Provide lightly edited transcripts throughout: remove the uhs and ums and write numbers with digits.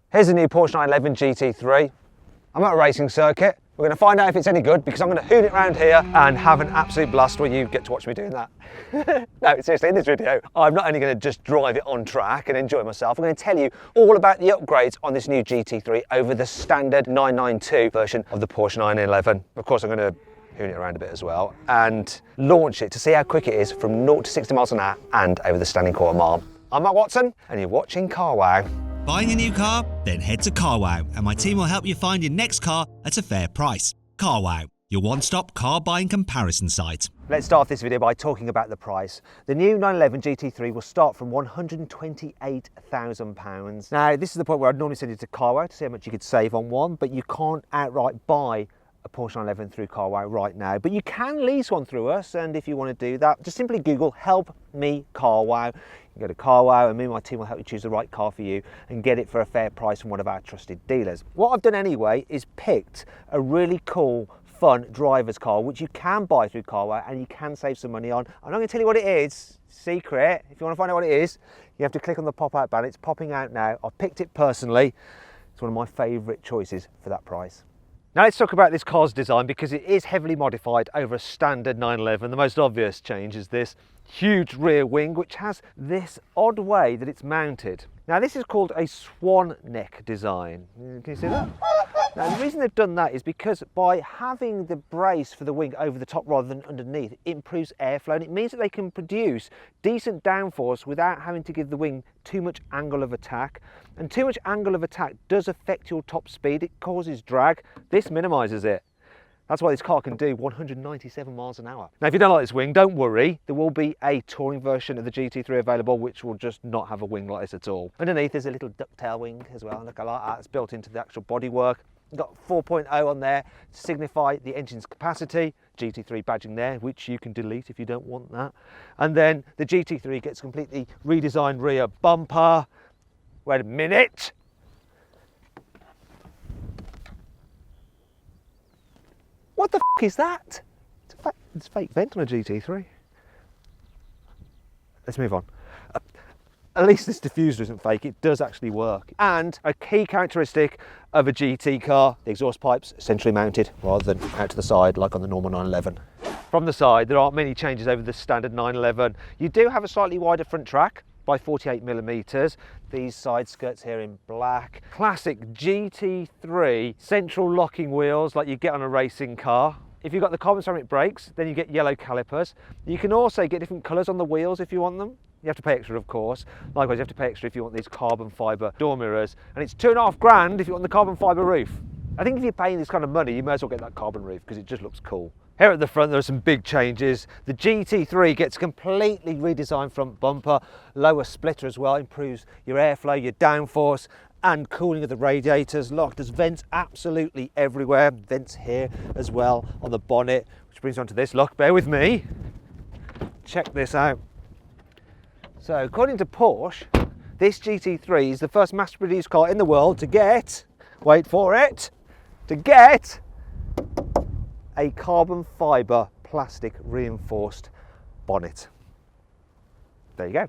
Here's the new Porsche 911 GT3. I'm at a racing circuit. We're going to find out if it's any good because I'm going to hoon it around here and have an absolute blast where you get to watch me doing that. No, seriously, in this video, I'm not only going to just drive it on track and enjoy myself, I'm going to tell you all about the upgrades on this new GT3 over the standard 992 version of the Porsche 911. Of course, I'm going to hoon it around a bit as well and launch it to see how quick it is from 0 to 60 miles an hour and over the standing quarter mile. I'm Matt Watson and you're watching Carwow. Buying a new car? Then head to Carwow and my team will help you find your next car at a fair price. Carwow, your one-stop car buying comparison site. Let's start this video by talking about the price. The new 911 GT3 will start from £128,000. Now, this is the point where I'd normally send you to Carwow to see how much you could save on one, but you can't outright buy a Porsche 911 through Carwow right now. But you can lease one through us, and if you want to do that, just simply Google "Help Me Carwow." You go to Carwow and me and my team will help you choose the right car for you and get it for a fair price from one of our trusted dealers. What I've done anyway is picked a really cool, fun driver's car which you can buy through Carwow and you can save some money on. I'm not going to tell you what it is, secret. If you want to find out what it is, you have to click on the pop-out banner. It's popping out now. I picked it personally. It's one of my favourite choices for that price. Now let's talk about this car's design because it is heavily modified over a standard 911. The most obvious change is this huge rear wing which has this odd way that it's mounted. Now this is called a swan neck design. Can you see that? Now the reason they've done that is because by having the brace for the wing over the top rather than underneath, it improves airflow and it means that they can produce decent downforce without having to give the wing too much angle of attack. And too much angle of attack does affect your top speed. It causes drag. This minimises it. That's why this car can do 197 miles an hour. Now, if you don't like this wing, don't worry. There will be a touring version of the GT3 available, which will just not have a wing like this at all. Underneath, there's a little ducktail wing as well. Look, I like that. It's built into the actual bodywork. You've got 4.0 on there to signify the engine's capacity. GT3 badging there, which you can delete if you don't want that. And then the GT3 gets completely redesigned rear bumper. Wait a minute. What the f is that? It's a fake vent on a GT3. Let's move on. At least this diffuser isn't fake, it does actually work. And a key characteristic of a GT car, the exhaust pipes centrally mounted rather than out to the side like on the normal 911. From the side, there aren't many changes over the standard 911. You do have a slightly wider front track by 48mm. These side skirts here in black. Classic GT3 central locking wheels like you get on a racing car. If you've got the carbon ceramic brakes, then you get yellow calipers. You can also get different colours on the wheels if you want them. You have to pay extra, of course. Likewise, you have to pay extra if you want these carbon fibre door mirrors. And it's £2.5 grand if you want the carbon fibre roof. I think if you're paying this kind of money, you may as well get that carbon roof because it just looks cool. Here at the front, there are some big changes. The GT3 gets a completely redesigned front bumper, lower splitter as well, improves your airflow, your downforce, and cooling of the radiators. Look, there's vents absolutely everywhere. Vents here as well on the bonnet, which brings on to this. Look, bear with me. Check this out. So, according to Porsche, this GT3 is the first mass-produced car in the world to get, wait for it, to get a carbon fibre plastic reinforced bonnet. There you go.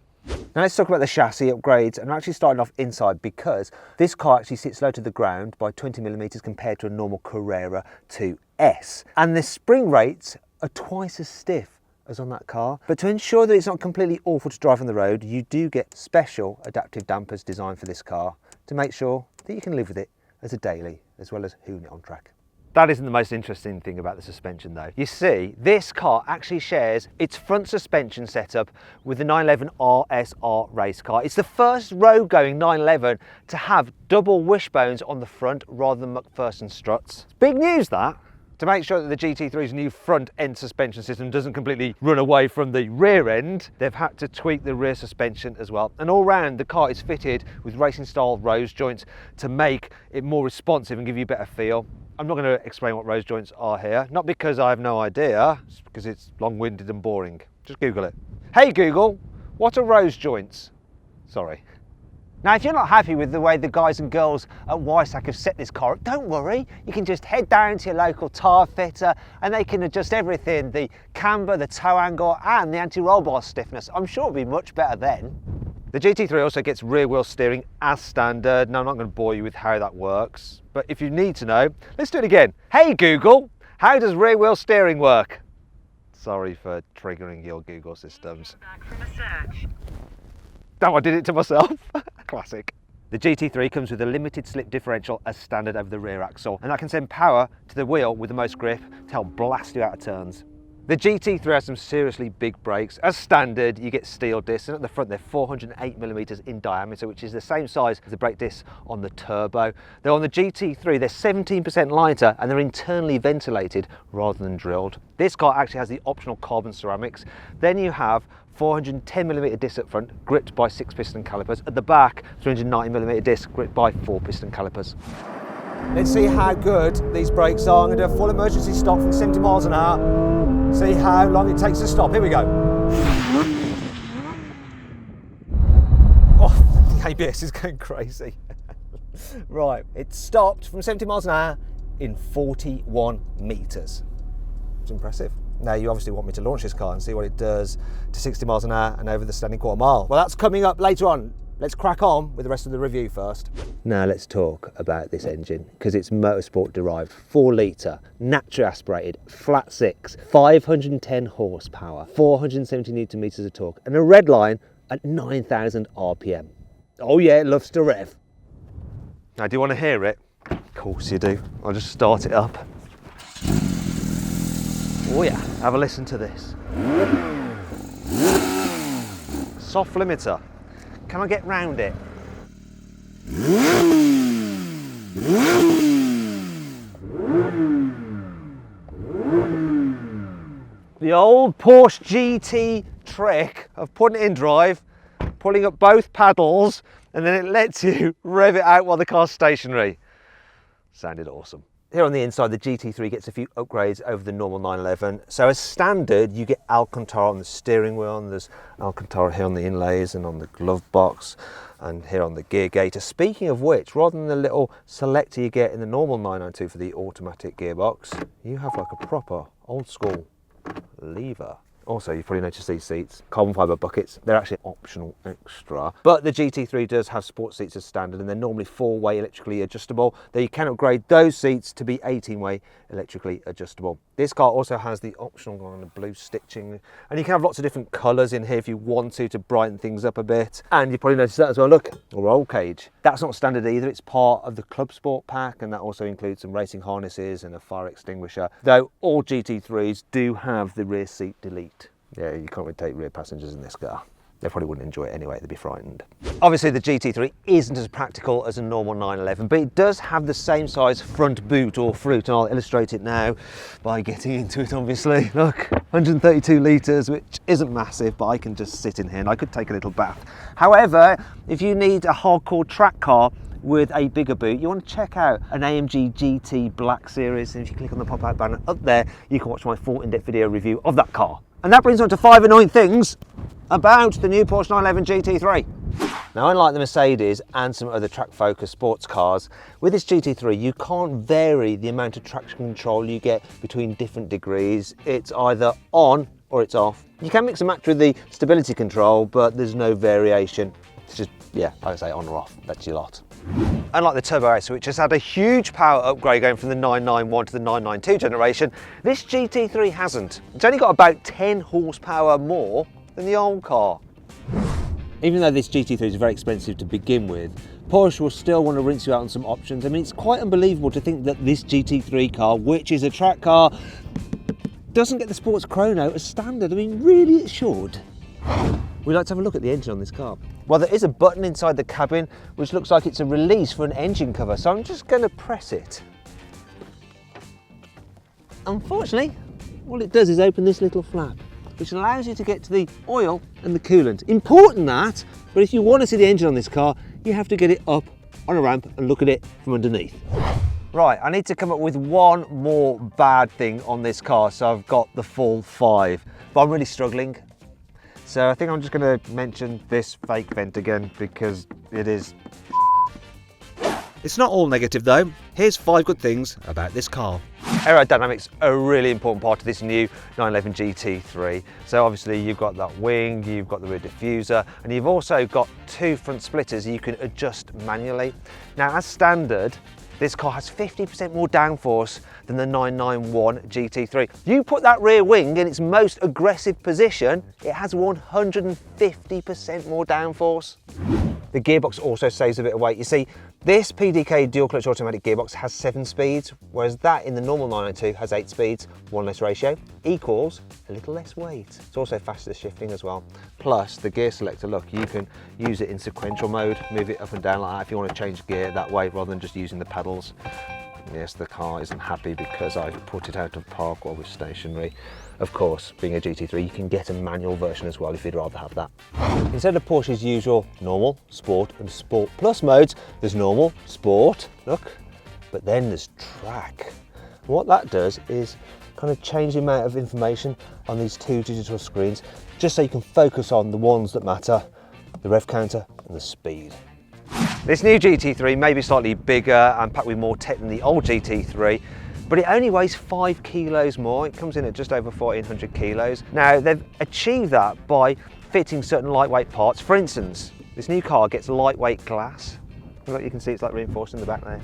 Now let's talk about the chassis upgrades, and I'm actually starting off inside because this car actually sits low to the ground by 20mm compared to a normal Carrera 2S. And the spring rates are twice as stiff as on that car. But to ensure that it's not completely awful to drive on the road, you do get special adaptive dampers designed for this car to make sure that you can live with it as a daily as well as hoon it on track. That isn't the most interesting thing about the suspension though. You see, this car actually shares its front suspension setup with the 911 RSR race car. It's the first road-going 911 to have double wishbones on the front rather than McPherson struts. It's big news that. To make sure that the GT3's new front end suspension system doesn't completely run away from the rear end, they've had to tweak the rear suspension as well. And all round, the car is fitted with racing style rose joints to make it more responsive and give you a better feel. I'm not going to explain what rose joints are here, not because I have no idea, it's because it's long-winded and boring. Just Google it. Hey Google, what are rose joints? Sorry. Now, if you're not happy with the way the guys and girls at Wysack have set this car up, don't worry. You can just head down to your local tyre fitter and they can adjust everything, the camber, the toe angle and the anti-roll bar stiffness. I'm sure it'll be much better then. The GT3 also gets rear wheel steering as standard. Now I'm not going to bore you with how that works, but if you need to know, let's do it again. Hey Google, how does rear wheel steering work? Sorry for triggering your Google systems. Back from a search. Oh, I did it to myself. Classic. The GT3 comes with a limited slip differential as standard over the rear axle, and that can send power to the wheel with the most grip to help blast you out of turns. The GT3 has some seriously big brakes. As standard, you get steel discs, and at the front they're 408mm in diameter, which is the same size as the brake discs on the turbo. Though on the GT3, they're 17% lighter and they're internally ventilated rather than drilled. This car actually has the optional carbon ceramics. Then you have 410mm discs up front, gripped by 6-piston calipers. At the back, 390mm discs, gripped by 4-piston calipers. Let's see how good these brakes are. I'm going to do a full emergency stop from 70 miles an hour. See how long it takes to stop. Here we go. Oh, the ABS is going crazy. Right, it stopped from 70 miles an hour in 41 metres. It's impressive. Now you obviously want me to launch this car and see what it does to 60 miles an hour and over the standing quarter mile. Well, that's coming up later on. Let's crack on with the rest of the review first. Now let's talk about this engine, because it's motorsport derived, 4 litre, naturally aspirated, flat 6, 510 horsepower, 470 newton meters of torque, and a red line at 9,000 RPM. Oh yeah, it loves to rev. Now do you want to hear it? Of course you do. I'll just start it up. Oh yeah, have a listen to this. Soft limiter. Can I get round it? The old Porsche GT trick of putting it in drive, pulling up both paddles, and then it lets you rev it out while the car's stationary. Sounded awesome. Here on the inside, the GT3 gets a few upgrades over the normal 911. So as standard, you get Alcantara on the steering wheel, and there's Alcantara here on the inlays and on the glove box, and here on the gear gaiter. Speaking of which, rather than the little selector you get in the normal 992 for the automatic gearbox, you have like a proper old school lever. Also, you've probably noticed these seats, carbon fibre buckets, they're actually optional extra. But the GT3 does have sports seats as standard, and they're normally 4-way electrically adjustable. Though you can upgrade those seats to be 18-way electrically adjustable. This car also has the optional kind of blue stitching, and you can have lots of different colours in here if you want to brighten things up a bit. And you probably noticed that as well, look, a roll cage. That's not standard either, it's part of the Club Sport pack, and that also includes some racing harnesses and a fire extinguisher. Though all GT3s do have the rear seat delete. Yeah, you can't really take rear passengers in this car. They probably wouldn't enjoy it anyway, they'd be frightened. Obviously the GT3 isn't as practical as a normal 911, but it does have the same size front boot or fruit, and I'll illustrate it now by getting into it obviously. Look, 132 litres, which isn't massive, but I can just sit in here and I could take a little bath. However, if you need a hardcore track car with a bigger boot, you want to check out an AMG GT Black Series, and if you click on the pop-out banner up there, you can watch my full in-depth video review of that car. And that brings on to 5 annoying things about the new Porsche 911 GT3. Now, unlike the Mercedes and some other track-focused sports cars, with this GT3 you can't vary the amount of traction control you get between different degrees. It's either on or it's off. You can mix and match with the stability control, but there's no variation. It's just, yeah, like I say, on or off, that's your lot. Unlike the Turbo S, which has had a huge power upgrade going from the 991 to the 992 generation, this GT3 hasn't. It's only got about 10 horsepower more than the old car. Even though this GT3 is very expensive to begin with, Porsche will still want to rinse you out on some options. I mean, it's quite unbelievable to think that this GT3 car, which is a track car, doesn't get the sports chrono as standard. I mean, really it should. We'd like to have a look at the engine on this car. Well, there is a button inside the cabin which looks like it's a release for an engine cover, so I'm just going to press it. Unfortunately, all it does is open this little flap, which allows you to get to the oil and the coolant. Important that, but if you want to see the engine on this car, you have to get it up on a ramp and look at it from underneath. Right, I need to come up with one more bad thing on this car, so I've got the full 5, but I'm really struggling. So I think I'm just going to mention this fake vent again, because it is. It's not all negative though. Here's 5 good things about this car. Aerodynamics are a really important part of this new 911 GT3. So obviously you've got that wing, you've got the rear diffuser, and you've also got 2 front splitters you can adjust manually. Now, as standard, this car has 50% more downforce than the 991 GT3. You put that rear wing in its most aggressive position, it has 150% more downforce. The gearbox also saves a bit of weight. You see, this PDK dual clutch automatic gearbox has 7 speeds, whereas that in the normal 992 has 8 speeds, 1 less ratio, equals a little less weight. It's also faster shifting as well. Plus the gear selector, look, you can use it in sequential mode, move it up and down like that if you want to change gear that way rather than just using the pedals. Yes, the car isn't happy because I've put it out of park while we're stationary. Of course, being a GT3, you can get a manual version as well if you'd rather have that. Instead of Porsche's usual normal, sport and sport plus modes, there's normal, sport, look, but then there's track. And what that does is kind of change the amount of information on these 2 digital screens, just so you can focus on the ones that matter, the rev counter and the speed. This new GT3 may be slightly bigger and packed with more tech than the old GT3, but it only weighs 5 kilos more. It comes in at just over 1400 kilos. Now, they've achieved that by fitting certain lightweight parts. For instance, this new car gets lightweight glass. Look, you can see it's like reinforced in the back there.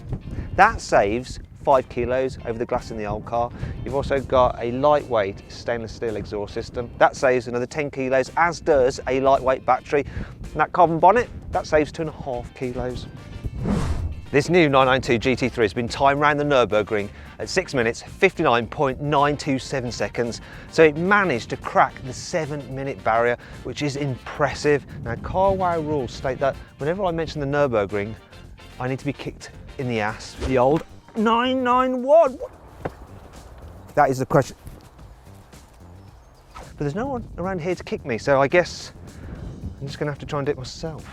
That saves 5 kilos over the glass in the old car. You've also got a lightweight stainless steel exhaust system. That saves another 10 kilos, as does a lightweight battery. And that carbon bonnet, that saves 2.5 kilos. This new 992 GT3 has been timed around the Nürburgring at 6 minutes, 59.927 seconds. So it managed to crack the 7-minute barrier, which is impressive. Now, carwow rules state that whenever I mention the Nürburgring, I need to be kicked in the ass. The old 991. That is the question. But there's no one around here to kick me, so I guess I'm just gonna have to try and do it myself.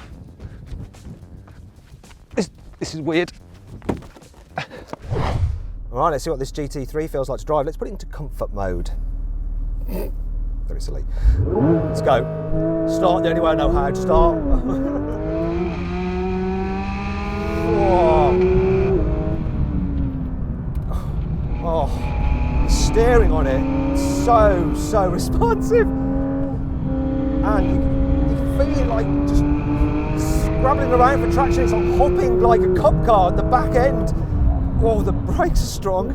This is weird. All right, let's see what this GT3 feels like to drive. Let's put it into comfort mode. Very silly. Let's go. Start the only way I know how to start. Oh, the steering on it, so responsive. And you feel it like just scrabbling around for traction. It's like hopping like a cup car at the back end. Oh, the brakes are strong.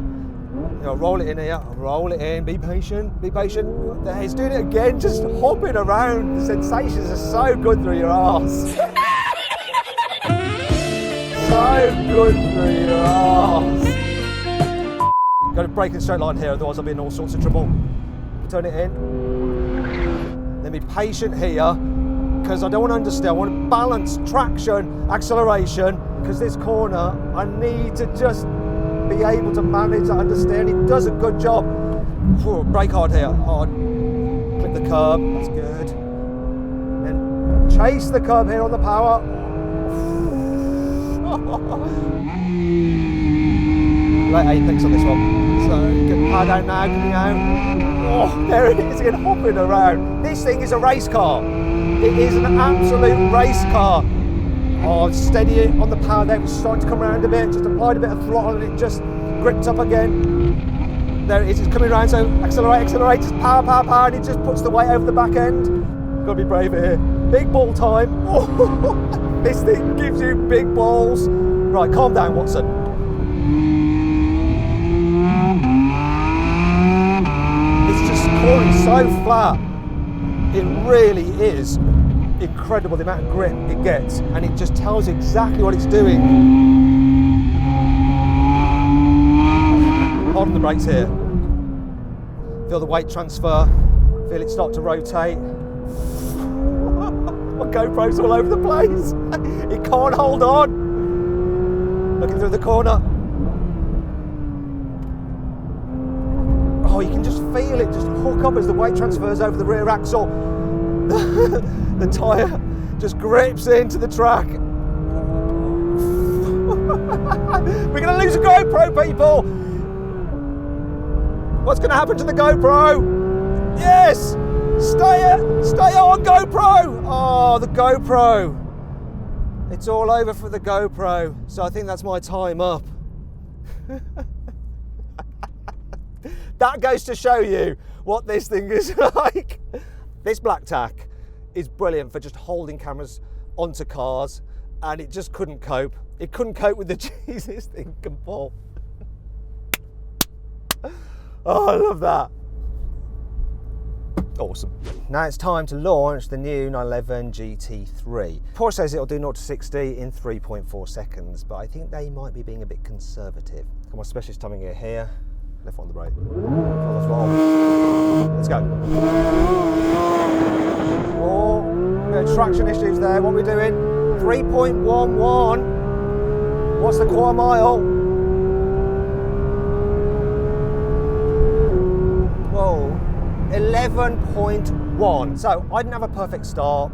I'll roll it in here, roll it in, be patient, be patient. There, he's doing it again, just hopping around. The sensations are so good through your arse. So good through your arse. Got to brake in a straight line here, otherwise I'll be in all sorts of trouble. Turn it in. Then be patient here, because I don't want to understeer. I want to balance traction, acceleration, because this corner, I need to just be able to manage that understeer, and it does a good job. Brake hard here, hard. Clip the curb, that's good. Then chase the curb here on the power. Late apex on this one. So get the power down now, coming out. Oh, there it is again, hopping around. This thing is a race car. It is an absolute race car. Oh, steady it on the power there. It was starting to come around a bit. Just applied a bit of throttle and it just gripped up again. There it is, it's coming around. So accelerate, accelerate, just power, power, power, and it just puts the weight over the back end. Got to be brave here. Big ball time. Oh, this thing gives you big balls. Right, calm down, Watson. It's just cornering so flat. It really is incredible the amount of grip it gets, and it just tells you exactly what it's doing. Hold on the brakes here. Feel the weight transfer. Feel it start to rotate. My GoPro's all over the place. It can't hold on. Looking through the corner. Oh, you can just feel it just hook up as the weight transfers over the rear axle. The tyre just grips into the track. We're going to lose a GoPro, people. What's going to happen to the GoPro? Yes! Stay on, GoPro! Oh, the GoPro. It's all over for the GoPro. So I think that's my time up. That goes to show you what this thing is like. This black tack is brilliant for just holding cameras onto cars, and it just couldn't cope. It couldn't cope with the cheese this thing can pull. Oh, I love that. Awesome. Now it's time to launch the new 911 GT3. Porsche says it'll do 0 to 60 in 3.4 seconds, but I think they might be being a bit conservative. Come on, specialist timing gear here. Left on the brake. Full throttle. Let's go. Oh, no traction issues there. What are we doing? 3.11. What's the quarter mile? Whoa. 11.1. So I didn't have a perfect start.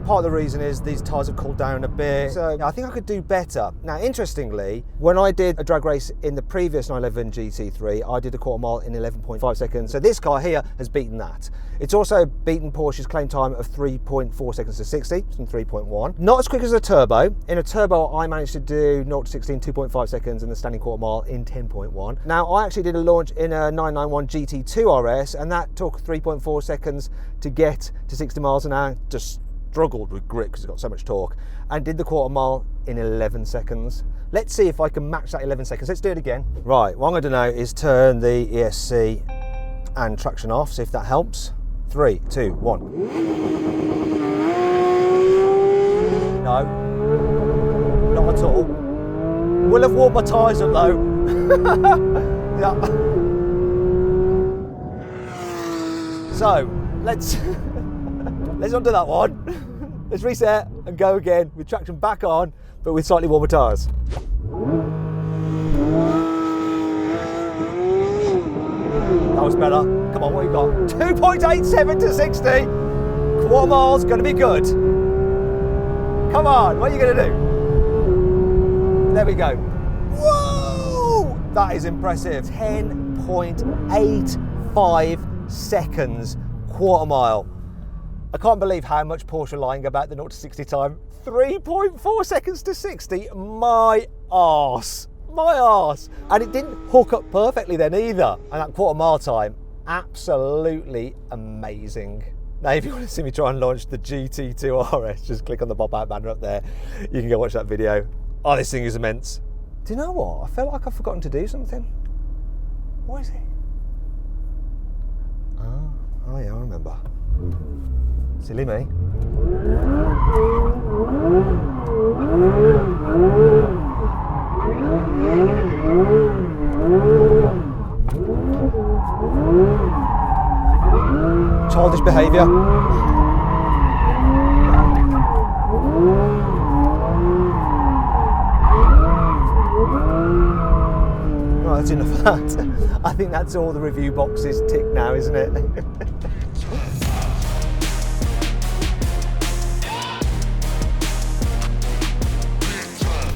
Part of the reason is these tyres have cooled down a bit. So I think I could do better. Now, interestingly, when I did a drag race in the previous 911 GT3, I did a quarter mile in 11.5 seconds. So this car here has beaten that. It's also beaten Porsche's claim time of 3.4 seconds to 60, from 3.1. Not as quick as a turbo. In a turbo, I managed to do 0 to 60 in 2.5 seconds and the standing quarter mile in 10.1. Now, I actually did a launch in a 991 GT2 RS, and that took 3.4 seconds to get to 60 miles an hour. Just struggled with grip because it's got so much torque, and did the quarter mile in 11 seconds. Let's see if I can match that 11 seconds. Let's do it again. Right, what I'm going to do now is turn the ESC and traction off, see if that helps. 3, 2, 1. No, not at all. Will have warmed my tyres up though. Yeah. So, let's not do that one. Let's reset and go again with traction back on, but with slightly warmer tyres. That was better. Come on, what you got? 2.87 to 60. Quarter mile's gonna be good. Come on, what are you gonna do? There we go. Whoa! That is impressive. 10.85 seconds, quarter mile. I can't believe how much Porsche are lying about the 0 to 60 time. 3.4 seconds to 60, my arse. My arse. And it didn't hook up perfectly then either. And that quarter mile time, absolutely amazing. Now, if you want to see me try and launch the GT2 RS, just click on the pop-out banner up there. You can go watch that video. Oh, this thing is immense. Do you know what? I feel like I've forgotten to do something. What is it? Oh yeah, I remember. Silly me. Childish behaviour. Right, that's enough of that. I think that's all the review boxes ticked now, isn't it?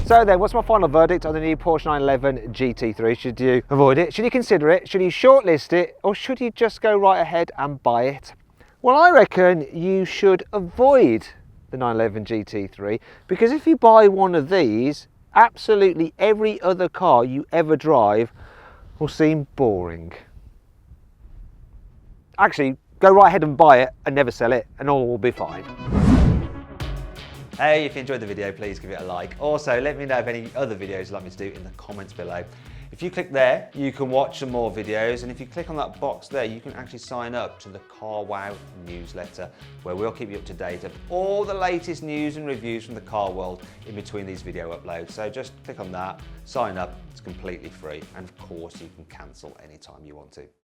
So then, what's my final verdict on the new Porsche 911 GT3? Should you avoid it? Should you consider it? Should you shortlist it? Or should you just go right ahead and buy it? Well, I reckon you should avoid the 911 GT3, because if you buy one of these, absolutely every other car you ever drive will seem boring. Actually, go right ahead and buy it and never sell it, and all will be fine. Hey, if you enjoyed the video, please give it a like. Also, let me know of any other videos you'd like me to do in the comments below. If you click there, you can watch some more videos, and if you click on that box there, you can actually sign up to the carwow newsletter, where we'll keep you up to date of all the latest news and reviews from the car world in between these video uploads. So just click on that, sign up, it's completely free, and of course you can cancel anytime you want to.